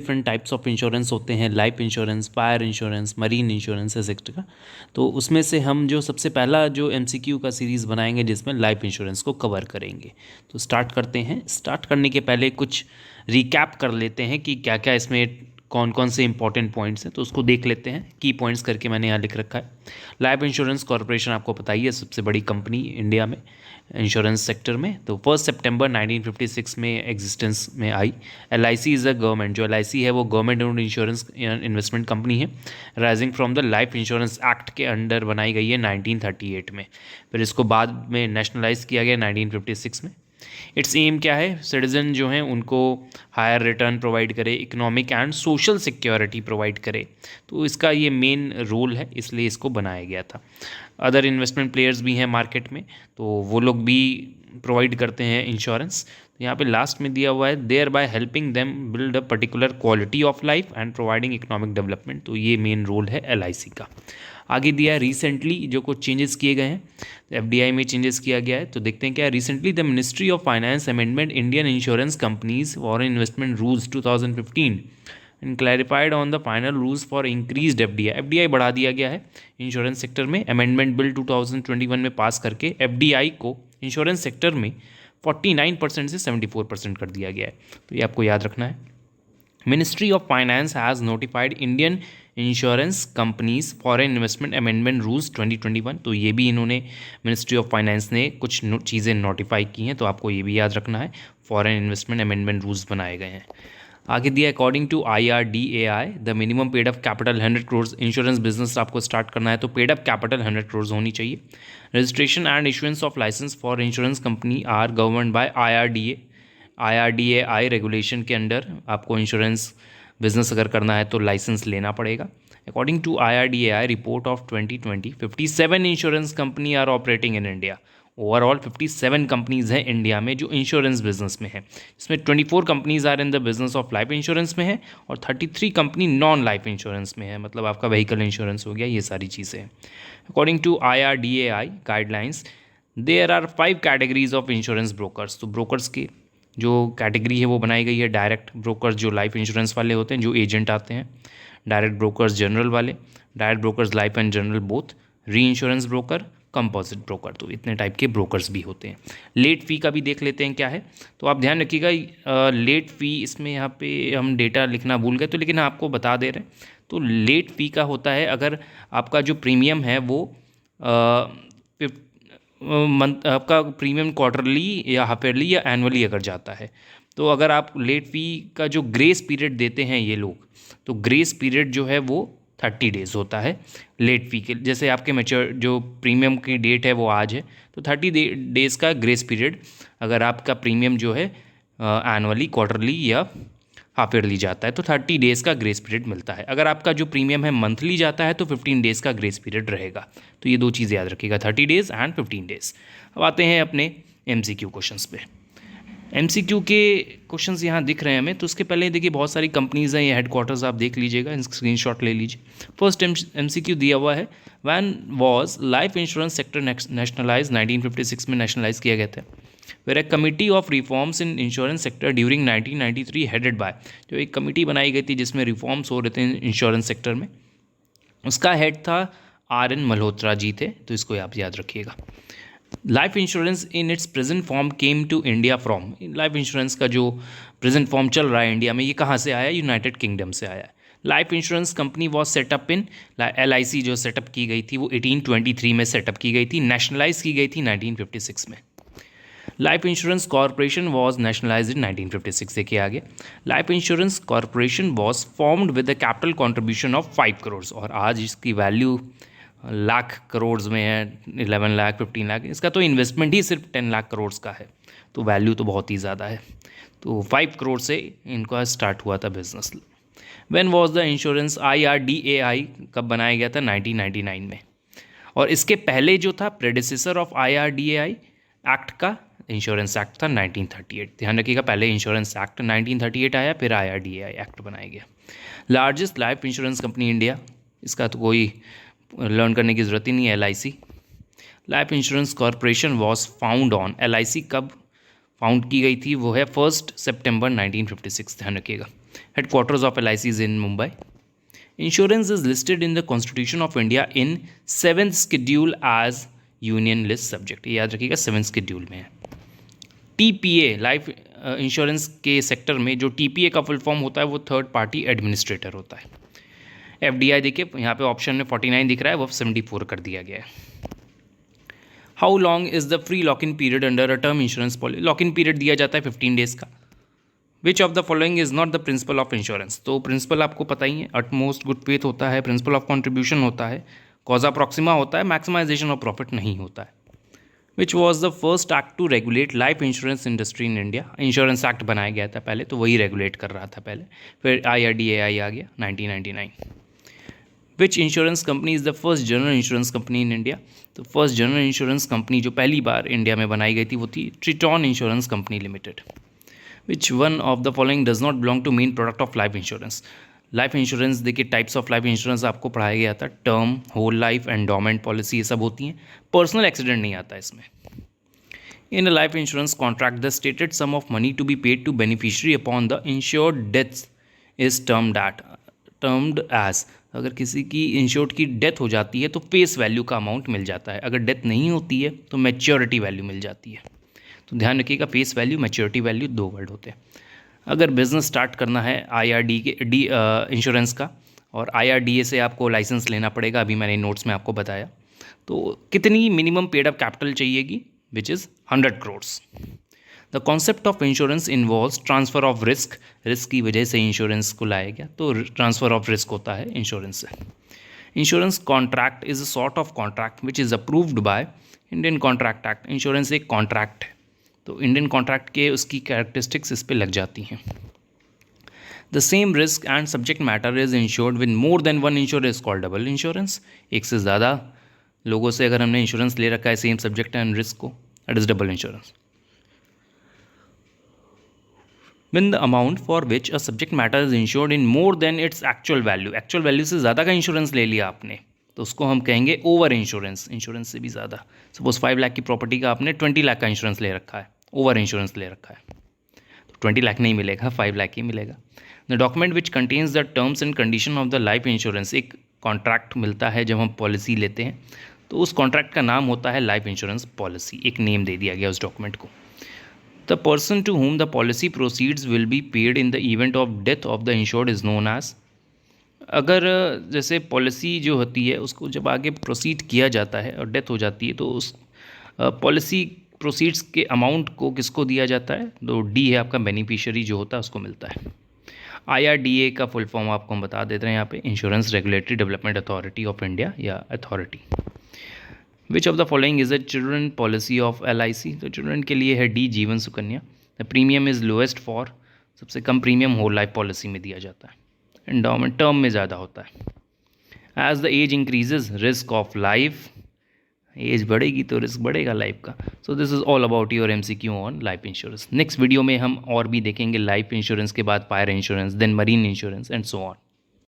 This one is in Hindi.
डिफरेंट टाइप्स ऑफ इंश्योरेंस होते हैं, life insurance, fire insurance, marine insurance etcetera. तो उसमें से हम जो सबसे पहला जो एमसीक्यू का सीरीज़ बनाएंगे जिसमें लाइफ इंश्योरेंस को कवर करेंगे। तो स्टार्ट करते हैं। स्टार्ट करने के पहले कुछ रिकैप कर लेते हैं कि क्या क्या इसमें कौन कौन से इंपॉर्टेंट पॉइंट्स हैं, तो उसको देख लेते हैं। की पॉइंट्स करके मैंने यहाँ लिख रखा है। लाइफ इंश्योरेंस कॉरपोरेशन आपको पता ही है, सबसे बड़ी कंपनी इंडिया में इंश्योरेंस सेक्टर में। तो 1 सितंबर 1956 में एग्जिस्टेंस में आई। LIC इज़ अ गवर्नमेंट, जो LIC है वो government owned insurance investment company है, rising from the life insurance act के अंडर बनाई गई है 1938 में। फिर इसको बाद में नेशनलाइज किया गया 1956 में। इट्स एम क्या है, सिटीजन जो हैं उनको हायर रिटर्न प्रोवाइड करे, economic and social security provide करे। तो इसका ये मेन रोल है, इसलिए इसको बनाया गया था। अदर इन्वेस्टमेंट प्लेयर्स भी हैं मार्केट में, तो वो लोग भी प्रोवाइड करते हैं इंश्योरेंस। तो यहाँ पे लास्ट में दिया हुआ है, thereby helping them build a particular quality of life and providing economic development. तो ये मेन रोल है LIC का। आगे दिया है रिसेंटली जो कुछ चेंजेस किए गए हैं, FDI में चेंजेस किया गया है। तो देखते हैं क्या। Recently the ministry of finance amendment Indian insurance companies foreign investment rules 2015 and clarified on the final rules for increased FDI बढ़ा दिया गया है इंश्योरेंस सेक्टर में। अमेंडमेंट बिल 2021 में पास करके FDI को इंश्योरेंस सेक्टर में 49% से 74% कर दिया गया है। तो ये आपको याद रखना है। Ministry of finance has notified Indian insurance companies foreign investment amendment rules 2021। तो ये भी इन्होंने मिनिस्ट्री ऑफ फाइनेंस ने कुछ चीज़ें नोटिफाई की हैं, तो आपको ये भी याद रखना है। फॉरेन इन्वेस्टमेंट अमेंडमेंट रूल्स बनाए गए हैं। आगे दिया according to IRDAI the minimum paid up capital 100 crore. Insurance business आपको स्टार्ट करना है तो पेड अप कैपिटल 100 करोड़ होनी चाहिए। Registration and issuance of licence for insurance company are governed by IRDAI regulation के अंडर आपको इंश्योरेंस बिजनेस अगर करना है तो लाइसेंस लेना पड़ेगा। According to IRDAI report of 2020 57 insurance company are operating in India. Overall 57 companies हैं इंडिया में जो इंश्योरेंस बिजनेस में है, इसमें 24 companies are in the business of life insurance में है और 33 कंपनी नॉन लाइफ इंश्योरेंस में है, मतलब आपका व्हीकल इंश्योरेंस हो गया, ये सारी चीज़ें हैं। According to IRDAI guidelines there are 5 categories of insurance brokers. तो ब्रोकर्स की जो कैटेगरी है वो बनाई गई है। डायरेक्ट ब्रोकर्स जो लाइफ इंश्योरेंस वाले होते हैं, जो एजेंट आते हैं। डायरेक्ट ब्रोकर्स जनरल वाले, direct brokers life and general both, reinsurance broker, composite broker. तो इतने टाइप के ब्रोकर्स भी होते हैं। लेट फ़ी का भी देख लेते हैं क्या है। तो आप ध्यान रखिएगा लेट फ़ी, इसमें यहाँ पे हम डेटा लिखना भूल गए तो, लेकिन आपको बता दे रहे हैं। तो लेट फ़ी का होता है अगर आपका जो प्रीमियम है वो मंथ आपका प्रीमियम क्वार्टरली या हाफ ईयरली या एनुअली अगर जाता है, तो अगर आप लेट फ़ी का जो ग्रेस पीरियड देते हैं ये लोग, तो ग्रेस पीरियड जो है वो 30 डेज़ होता है लेट फ़ी के। जैसे आपके मैच्योर जो प्रीमियम की डेट है वो आज है, तो 30 डेज़ का ग्रेस पीरियड अगर आपका प्रीमियम जो है एनुअली, क्वार्टरली या हाफ ईयरली जाता है तो 30 डेज़ का ग्रेस पीरियड मिलता है। अगर आपका जो प्रीमियम है मंथली जाता है तो 15 डेज़ का ग्रेस पीरियड रहेगा। तो ये दो चीज़ याद रखिएगा, 30 डेज़ एंड 15 डेज़। अब आते हैं अपने MCQ क्वेश्चंस पे। MCQ के क्वेश्चंस यहाँ दिख रहे हैं हमें, तो उसके पहले देखिए बहुत सारी कंपनीज हैं, ये हेडक्वार्टर्स आप देख लीजिएगा, स्क्रीनशॉट ले लीजिए। फर्स्ट MCQ दिया हुआ है, when was life insurance sector nationalise. 1956 में नेशनलाइज किया गया था। Where a committee of reforms in insurance sector during 1993 headed by, जो एक कमिटी बनाई गई थी जिसमें रिफॉर्म्स हो रहे थे इंश्योरेंस सेक्टर में, उसका हेड था RN मल्होत्रा जी थे। तो इसको आप याद रखिएगा। Life insurance in its present form came to India from. Life insurance का जो प्रेजेंट फॉर्म चल रहा है इंडिया में, ये कहाँ से आया? यूनाइटेड किंगडम से आया है। Life insurance company was setup in LIC जो सेटअप की गई थी वो 1823 में सेटअप की गई थी, नेशनलाइज की गई थी 1956 में। Life insurance corporation was nationalise इन 1956 से किया गया। Life insurance corporation was formed with a capital contribution of 5 crore और आज इसकी वैल्यू लाख करोड़ में है, 11 लाख 15 लाख। इसका तो इन्वेस्टमेंट ही सिर्फ 10 लाख करोड़ का है, तो वैल्यू तो बहुत ही ज़्यादा है। तो 5 करोड़ से इनका स्टार्ट हुआ था business. When was the insurance IRDAI कब बनाया गया था? 1999 में। और इसके पहले जो था प्रेडिसेसर ऑफ IRDAI एक्ट का इंश्योरेंस एक्ट था 1938। ध्यान रखिएगा, पहले इंश्योरेंस एक्ट 1938 आया, फिर IRDAI एक्ट बनाया गया। Largest life insurance company India, इसका तो कोई लर्न करने की ज़रूरत ही नहीं है, LIC। Life insurance corporation was found on, LIC कब फाउंड की गई थी? वो है 1 सितंबर 1956। ध्यान रखिएगा। Headquarters of LIC is in Mumbai. Insurance is listed in the Constitution of India in 7th schedule as union list subject. ये याद रखिएगा 7th schedule में है. TPA लाइफ इंश्योरेंस के सेक्टर में जो TPA का फुल फॉर्म होता है वो थर्ड पार्टी एडमिनिस्ट्रेटर होता है. FDI देखिए यहाँ पे ऑप्शन में 49 दिख रहा है, वो 74 कर दिया गया है. How long is the free lock in period under a term insurance policy. Lock in period दिया जाता है 15 डेज का. विच of the following is not the principle of insurance. तो प्रिंसिपल आपको पता ही है, अटमोस्ट गुड फेथ होता है, प्रिंसिपल ऑफ कॉन्ट्रीब्यूशन होता है, कॉजा प्रॉक्सिमा होता है, मैक्सिमाइजेशन ऑफ प्रॉफिट नहीं होता है. Which was the first act to regulate life insurance industry in India. Insurance act बनाया गया था पहले, तो वही रेगुलेट कर रहा था पहले. फिर IRDAI आ गया 1999. Which insurance company is the first general insurance company in India. तो फर्स्ट जनरल इंश्योरेंस कंपनी जो पहली बार इंडिया में बनाई गई थी वो थी Triton insurance company limited. Which one of the following does not belong to main product of life insurance. Life insurance देखिए टाइप्स ऑफ लाइफ इंश्योरेंस आपको पढ़ाया गया था, term, whole life, endowment policy, ये सब होती हैं. पर्सनल एक्सीडेंट नहीं आता इसमें. In a life insurance contract the stated sum of money to be paid to beneficiary upon the insured deaths is termed as. अगर किसी की इंश्योर्ड की डेथ हो जाती है तो फेस वैल्यू का अमाउंट मिल जाता है. अगर डेथ नहीं होती है तो मैच्योरिटी वैल्यू मिल जाती है. तो ध्यान रखिएगा, face value, maturity value 2 word होते हैं. अगर बिज़नेस स्टार्ट करना है इंश्योरेंस का और IRDA से आपको लाइसेंस लेना पड़ेगा, अभी मैंने नोट्स में आपको बताया. तो कितनी मिनिमम पेड अप कैपिटल चाहिएगी, which is 100 crores. The concept of insurance involves transfer of risk. Risk की वजह से इंश्योरेंस को लाया गया, तो ट्रांसफ़र ऑफ रिस्क होता है इंश्योरेंस से. Insurance contract is a sort of contract which is approved by Indian contract act. Insurance एक कॉन्ट्रैक्ट है, तो इंडियन कॉन्ट्रैक्ट के उसकी कैरेक्टरिस्टिक्स इस पे लग जाती हैं. The same risk and subject matter is insured with more than one ensure is called double insurance. एक से ज़्यादा लोगों से अगर हमने इंश्योरेंस ले रखा है सेम सब्जेक्ट एंड रिस्क को, that is double insurance. When the amount for which a subject matter is insured in more than its actual value से ज़्यादा का इंश्योरेंस ले लिया आपने, तो उसको हम कहेंगे ओवर इंश्योरेंस. इंश्योरेंस से भी ज़्यादा, सपोज 5 लाख की प्रॉपर्टी का आपने 20 लाख का इंश्योरेंस ले रखा है, ओवर इंश्योरेंस ले रखा है, तो 20 लाख नहीं मिलेगा, 5 लाख ही मिलेगा. The document which contains the terms and condition of the life insurance. एक कॉन्ट्रैक्ट मिलता है जब हम पॉलिसी लेते हैं, तो उस कॉन्ट्रैक्ट का नाम होता है लाइफ इंश्योरेंस पॉलिसी. एक नेम दे दिया गया उस डॉक्यूमेंट को. The person to whom the policy proceeds will be paid in the event of death of the insured is known as. अगर जैसे पॉलिसी जो होती है उसको जब आगे प्रोसीड किया जाता है और डेथ हो जाती है, तो उस पॉलिसी प्रोसीड्स के अमाउंट को किसको दिया जाता है, तो डी है आपका बेनिफिशियरी जो होता है उसको मिलता है. IRDA का फुल फॉर्म आपको हम बता देते हैं यहाँ पे, insurance regulatory development authority of India या authority. Which of the following is a children policy of LIC. तो चिल्ड्रन के लिए है D, Jeevan Sukanya. The premium is lowest for, सबसे कम प्रीमियम होल लाइफ पॉलिसी में दिया जाता है. एंडोमेंट टर्म में ज़्यादा होता है. As the age increases risk of life. Age बढ़ेगी तो रिस्क बढ़ेगा लाइफ का. So this is all about your MCQ on life insurance. Next video में हम और भी देखेंगे लाइफ इंश्योरेंस के बाद fire insurance, then marine insurance and so on.